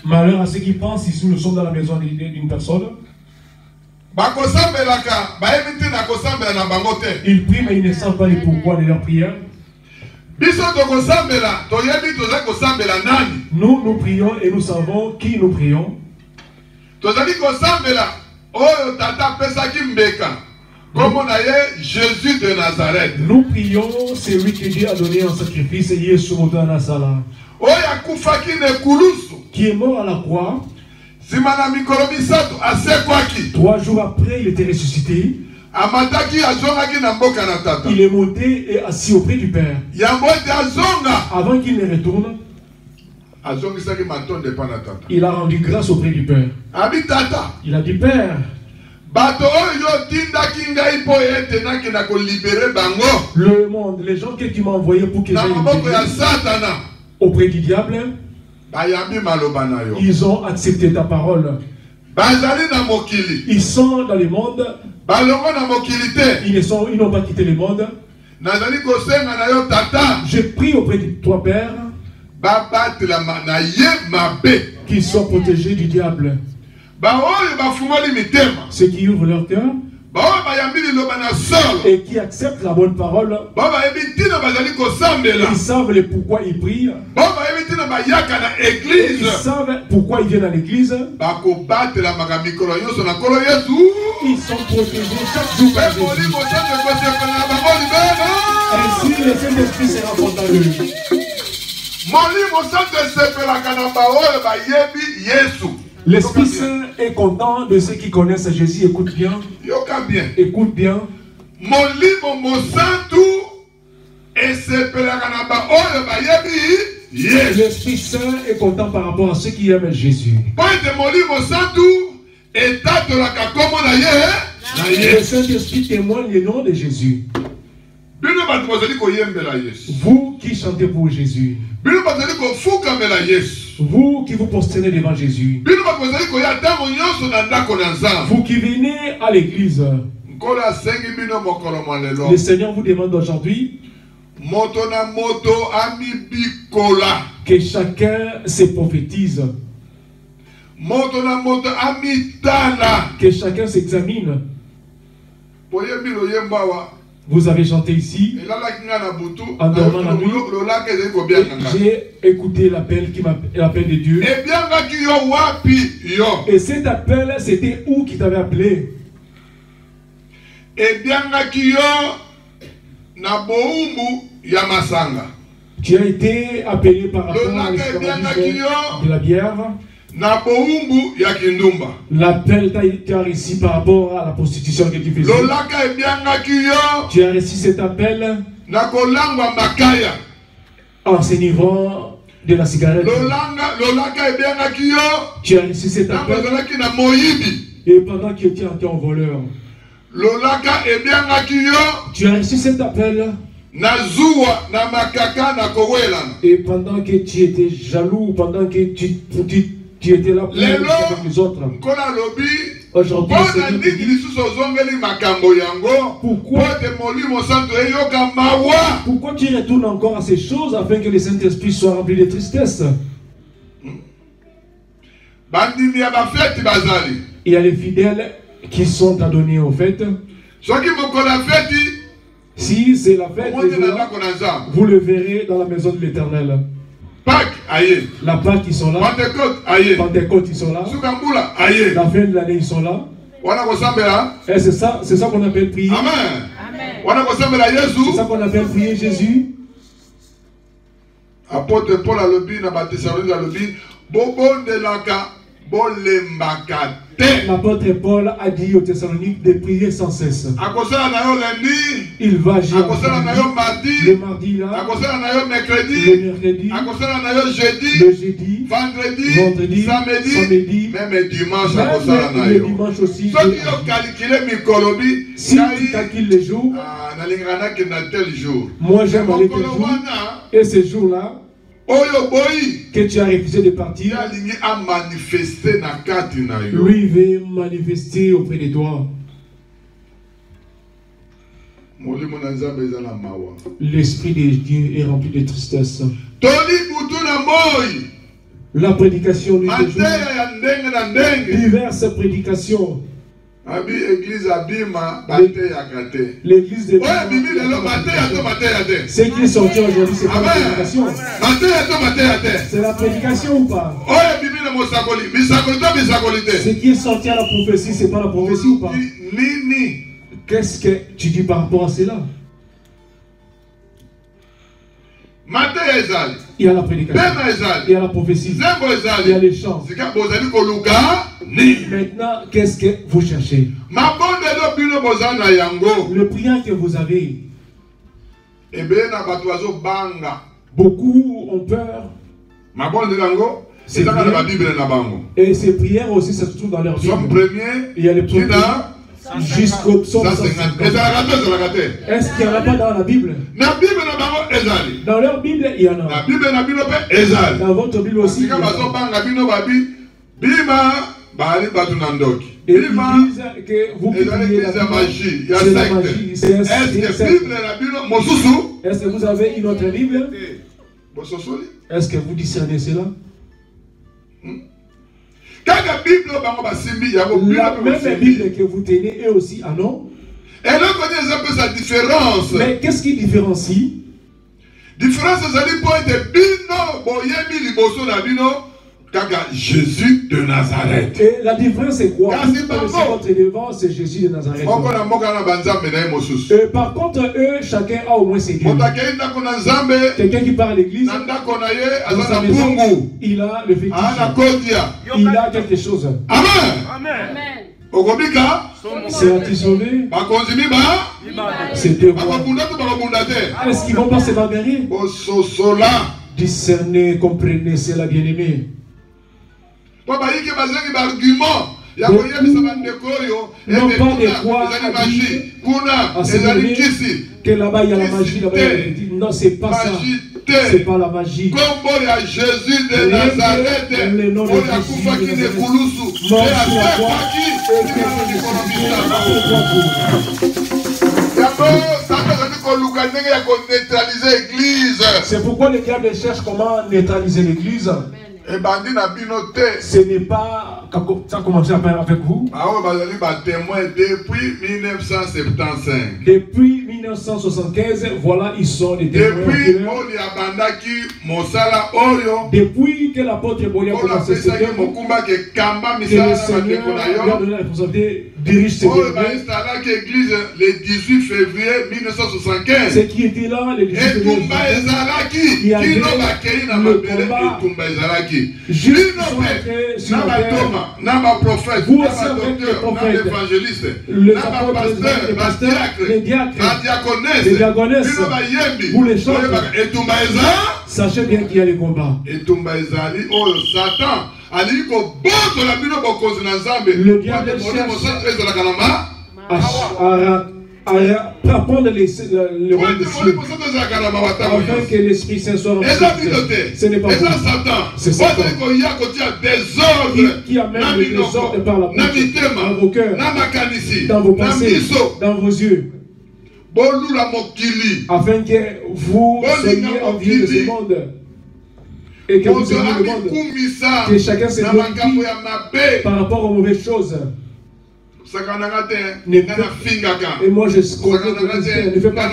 Malheur à ceux qui pensent ici nous sommes dans la maison d'une personne. Ils prient mais ils ne savent pas le pourquoi de leur prière. Nous prions et nous savons qui nous prions. Jésus de Nazareth. Nous prions celui que Dieu a donné en sacrifice, Yesu de Nazareth, qui est mort à la croix. 3 jours après, il était ressuscité. Il est monté et assis auprès du Père. Avant qu'il ne retourne, il a rendu grâce auprès du Père. Il a dit, Père, le monde, les gens que tu m'as envoyés pour que j'aille auprès du diable, ils ont accepté ta parole. Ils sont dans le monde. Ils n'ont pas quitté le monde. Je prie auprès de toi, Père, qu'ils soient protégés du diable. Ceux qui ouvrent leur cœur et qui acceptent la bonne parole, ils savent le pourquoi ils prient. Ils savent pourquoi ils viennent à l'église. Ils sont protégés chaque jour par Jésus. Ainsi le Saint-Esprit sera content de lui. L'Esprit Saint est content de ceux qui connaissent Jésus. Écoute bien. Écoute bien. L'Esprit Saint est content par rapport à ceux qui aiment Jésus. Le Saint-Esprit témoigne le nom de Jésus. Vous qui chantez pour Jésus. Vous qui vous prosternez devant Jésus. Vous qui venez à l'église. Le Seigneur vous demande aujourd'hui que chacun se prophétise. Que chacun s'examine. Vous avez chanté ici. En dormant la nuit. J'ai écouté l'appel de Dieu. Et cet appel, c'était où qui t'avait appelé? Tu as été appelé par rapport à l'esclavagisme de la bière. L'appel tu as réussi par rapport à la prostitution que tu faisais. Tu as réussi cet appel en s'enivrant de la cigarette. Tu as réussi cet appel et pendant que tu étais en voleur. Tu as reçu cet appel et pendant que tu étais jaloux, pendant que tu étais là pour avec les autres. Aujourd'hui, pourquoi tu retournes encore à ces choses afin que le Saint-Esprit soit rempli de tristesse? Il y a les fidèles qui sont adonnés aux fêtes. Si c'est la fête, vous le verrez dans la maison de l'Éternel. La Pâque, ils sont là. Pentecôte, ils sont là. La fin de l'année, ils sont là. Et c'est ça qu'on appelle prier. C'est ça qu'on appelle prier Jésus. Apôtre Paul a lobby, na Thessalonique a lobby, bobo de laka. L'apôtre Paul a dit aux Thessaloniques de prier sans cesse. Il va agir le mardi là, le mercredi, le jeudi, vendredi, samedi, même le dimanche aussi. Si tu calcules les jours, moi j'aime aller tel jour, et ce jour-là, que tu as refusé de partir, lui veut manifester auprès de toi. L'esprit de Dieu est rempli de tristesse. La prédication du jour, diverses prédications. L'église de ce qui est sorti aujourd'hui, c'est pas la prédication. C'est la prédication ou pas? Ce qui est sorti à la prophétie, c'est pas la prophétie ou pas? Qu'est-ce que tu dis par rapport à cela? Il y a la prédication, il y a la prophétie, il y a les chants. Maintenant, qu'est-ce que vous cherchez? Le prière que vous avez. Beaucoup ont peur. Et ces prières aussi, ça se trouve dans leur Bible. Il y a les premiers jusqu'au psaume 150. Est-ce qu'il n'y en a pas dans la Bible? Dans leur Bible, il y en a. Dans votre Bible aussi. Et ils disent que vous priez la Bible, c'est la magie. Est-ce que vous avez une autre Bible? Est-ce que vous discernez cela? La même Bible que vous tenez est aussi un nom. Mais qu'est-ce qui différencie? Jésus de Nazareth. Et la différence c'est quoi? C'est Jésus de Nazareth. Par contre, eux, chacun a au moins ses dieux. Quelqu'un qui part à l'église, dans sa maison, il a le fétiche. Il a quelque chose. Amen. C'est anti-sauvé. C'est deux voies. Est-ce qu'ils vont pas se bagarrer? Discernez, comprenez, c'est la bien-aimée. Non pas de quoi que là-bas il y a la magie, là-bas il y a la magie. Non, c'est pas ça. C'est pas la magie. Jésus de Nazareth, le nom de Jésus de c'est pourquoi le diable cherche comment neutraliser l'église. Ce n'est pas... Ça a commencé avec vous. Depuis 1975. Depuis 1975, voilà, ils sont des témoins. Depuis que l'apôtre Bolia a commencé ce terme, que le Seigneur lui a donné la responsabilité, dirige ce l'église le 18 février 1975. Ce qui était là, le 18 février, il y avait le combat. Juste sur la terre. Vous aussi avec les prophètes, les apôtres, les pasteurs, les diacres, les diaconesses, vous les chantez. Sachez bien qu'il y a les combats. Le diable cherche à prendre le roi des cieux afin que l'Esprit Saint soit rempli. Ce n'est pas vous. C'est Satan qui amène le désordre par la bouche, dans vos cœurs, dans vos pensées, dans vos yeux, afin que vous soyez enviés de ce monde et que vous aimiez le monde, que chacun se glorifie par rapport aux mauvaises choses. Et moi je connais, ne fais pas.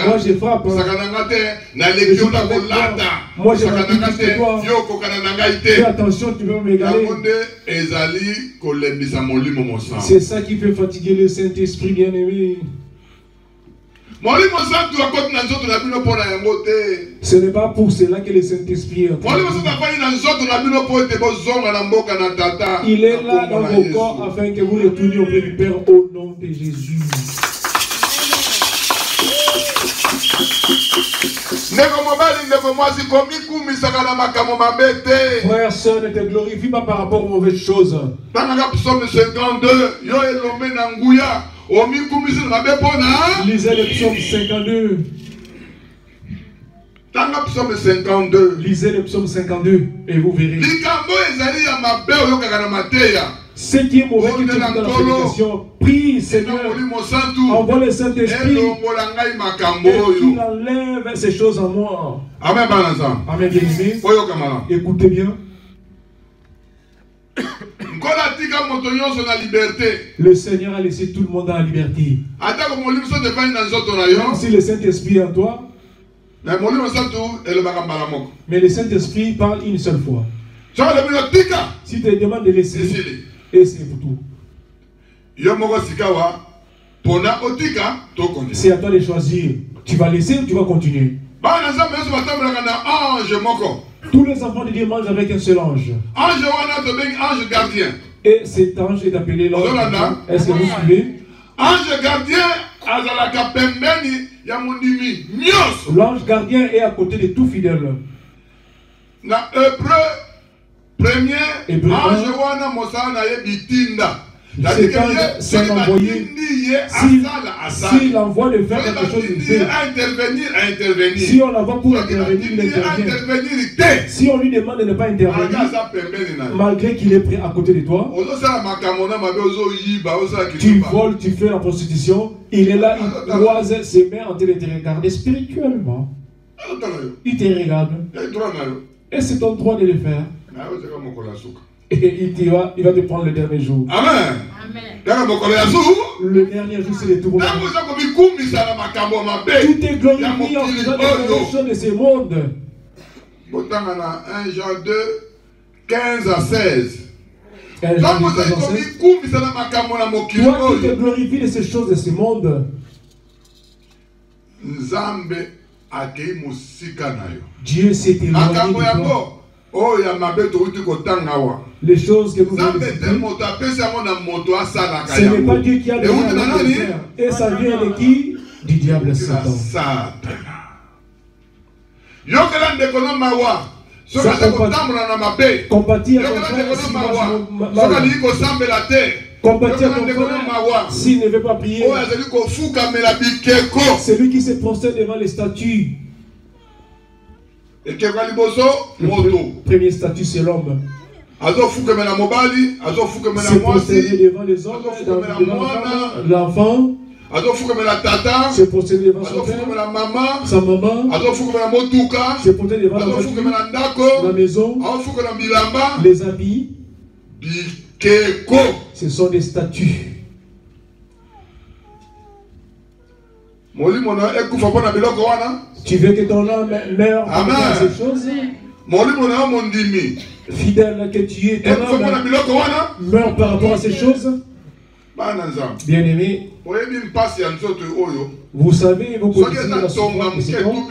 Moi je frappe. Moi je m'applique sur toi. Fais attention, tu veux m'égaler. C'est ça qui fait fatiguer le Saint-Esprit bien-aimé. Ce n'est pas pour cela que le Saint-Esprit est. Il est là dans vos corps afin que vous retourniez auprès du Père au nom de Jésus. Frère, sœur, ne te glorifie pas par rapport aux mauvaises choses. Lisez le psaume 52. Lisez le psaume 52 et vous verrez. Ce qui est mauvais qui est dans la prédication, prie Seigneur, envoie le Saint-Esprit et qu'il enlève ces choses en moi. Amen, Amen, bien-aimé. Écoutez bien. Le Seigneur a laissé tout le monde dans la liberté. Même si le Saint-Esprit est en toi, mais le Saint-Esprit parle une seule fois. Si tu te demandes de laisser, et c'est pour tout. C'est à toi de choisir. Tu vas laisser ou tu vas continuer. Tous les enfants de Dieu mangent avec un seul ange. Ange gardien. Et cet ange est appelé l'ange. Est-ce que vous suivez? Ange gardien, l'ange gardien est à côté de tout fidèle. C'est un envoyé. S'il envoie de faire quelque chose, il fait. Si on l'envoie pour intervenir, il intervient. Si on lui demande de ne pas intervenir, malgré qu'il est prêt à côté de toi, tu voles, tu fais la prostitution, il est là, il croise ses mains en train de te regarder spirituellement. Il te regarde. Et c'est ton droit de le faire. Et il va te prendre le dernier jour. Amen. Le dernier jour, c'est le tour. Tout est glorifié en faisant des choses de ce monde. 1 Jean 2, 15 à 16. Toi qui te glorifies de ces choses de ce monde, Dieu s'est éloigné de toi. Les choses que vous avez citées, ce n'est pas Dieu qui a donné à de faire. Et ça vient de qui? Du diable Satan. Compatir à ton frère s'il ne veut pas prier. C'est lui qui se prosterne devant les statues. Le premier statut, c'est l'homme. C'est prosterné devant les hommes, devant l'enfant. C'est prosterné devant son père, sa maman. C'est prosterné devant la maison, les habits. Ce sont des statues. Tu veux que ton âme meure par ces choses? Fidèle que tu es, ton âme meurt par rapport à ces choses? Bien-aimé, vous savez, vous connaissez la souffrance de cet homme.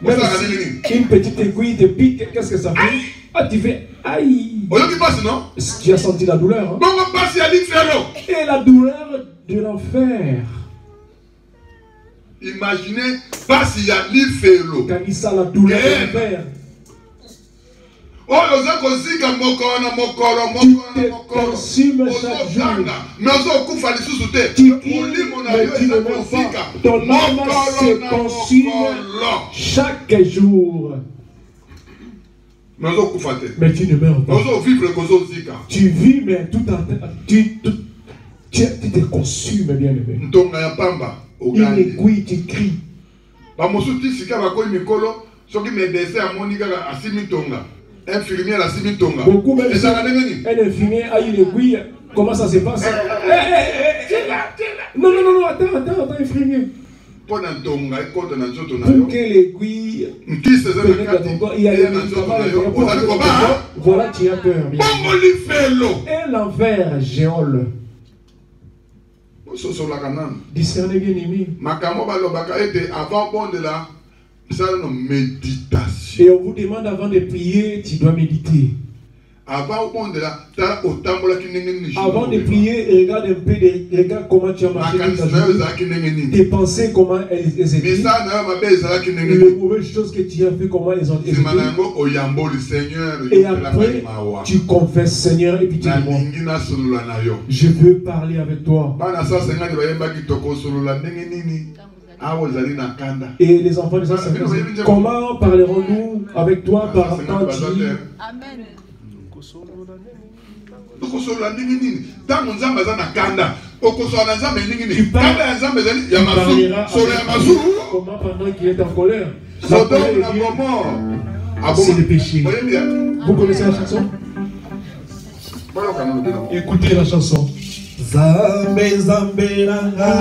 Même si une petite aiguille te pique, qu'est-ce que ça fait? Ah, tu fais aïe. Tu as senti la douleur. Hein? Et la douleur de l'enfer. Imaginez pas s'il y a l'ifelo. Quand il sent la douleur de l'enfer. Tu te consumes chaque jour. Tu cries, mais tu ne meurs pas. Ton âme se consume chaque jour. Mais tu ne meurs pas. Tu vis, mais tout tu te consumes, bien aimé. Une aiguille, tu cries. Beaucoup même si un infirmier a une aiguille, comment ça se passe? Non, attends, infirmier. Pour que l'aiguille pénètre dans ton corps, il y a une voilà, tu as peur. Et l'enfer, géole. Discernez bien aimé. Et on vous demande avant de prier, tu dois méditer. Avant de prier, regarde un peu, regarde comment tu as marché dans ta journée. Tes pensées, comment elles étaient. Les mauvaises choses que tu as fait, comment elles ont été. Et après, tu confesses, Seigneur, et puis tu dis, je veux parler avec toi. Et les enfants de ça, comment parlerons-nous avec toi par quand tu... Amen. Tu parleras comment pendant qu'il est en colère. C'est le péché. Vous connaissez la chanson? Écoutez la chanson. Zambe Zambe Ranga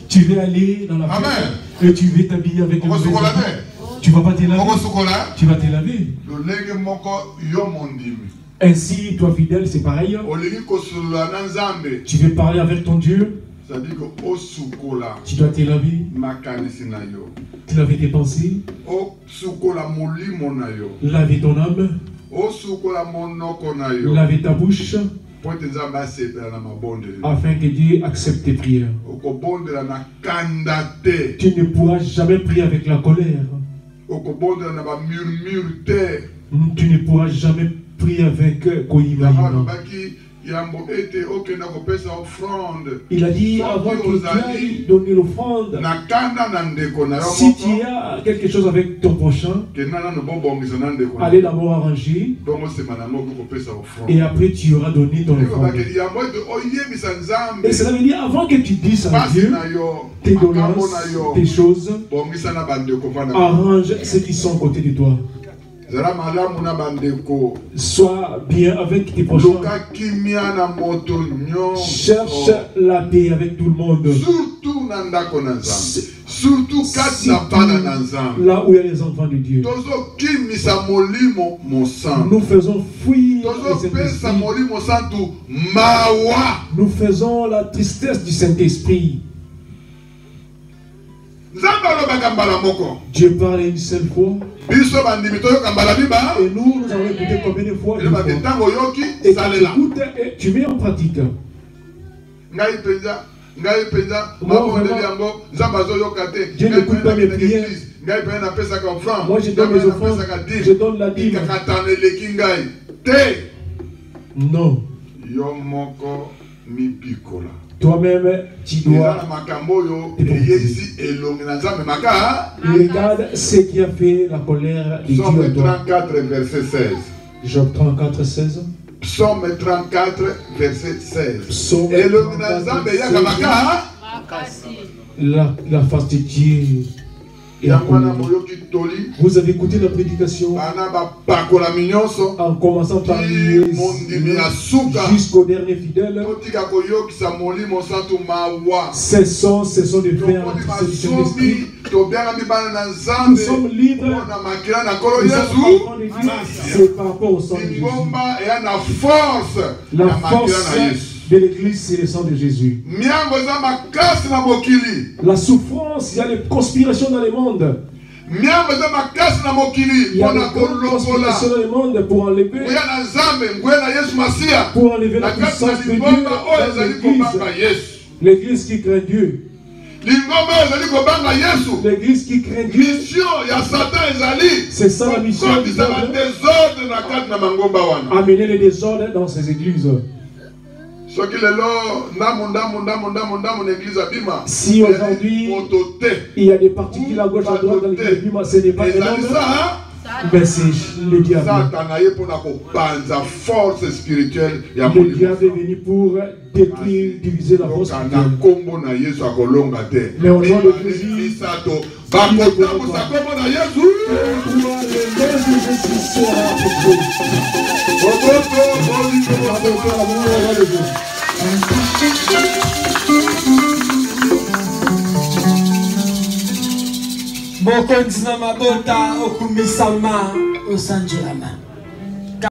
Tu vas aller dans la fête et tu vas t'habiller avec le tu vas pas te laver. Tu vas te laver. Ainsi, toi fidèle, c'est pareil. Tu veux parler avec ton Dieu. Tu dois te laver. Tu laver tes pensées. Laver ton âme. Laver ta bouche. Afin que Dieu accepte tes prières. Tu ne pourras jamais prier avec la colère. Tu ne pourras jamais prier avec Koïmaïma. Il a dit avant que tu ailles donner l'offrande, si tu as quelque chose avec ton prochain, allez d'abord arranger et après tu auras donné ton offrande. Et cela veut dire avant que tu dises à Dieu tes doléances, tes choses, arrange ceux qui sont à côté de toi. Sois bien avec tes prochains. Cherche la paix avec tout le monde. Surtout là où il y a les enfants de Dieu. Nous faisons fuir nous faisons la tristesse du Saint-Esprit. Dieu parle une seule fois. Et nous allons écouter combien de fois. Et quand tu écoutes, tu mets en pratique. Dieu n'écoute pas mes prières. Moi je donne mes offrandes, je donne la dîme. Non. Toi-même, tu dois regarde ce qui a fait la colère de Dieu à toi. Job 34, verset 16. Job 34, 16. Psaume 34, verset 16. Psaume Et le 34, la face de Dieu. Vous avez écouté la prédication en commençant par jusqu'au dernier fidèle. Cessons de faire l'esprit. Nous sommes libres. C'est par rapport au sang de Jésus. La force de l'église, c'est le sang de Jésus. La souffrance, il y a les conspirations dans le monde. Il y a des conspirations dans le monde pour enlever la puissance de Dieu dans l'église. L'église qui craint Dieu. L'église qui craint Dieu. C'est ça la mission. Amener le désordre dans ces églises. Si aujourd'hui il y a des particules à gauche à droite dans l'église, ce n'est pas énorme. Mais c'est le diable. Le diable est venu pour détruire, diviser la force spirituelle. Mais au nom de Jésus, Bokonzi na mabota okumisama osanjilama.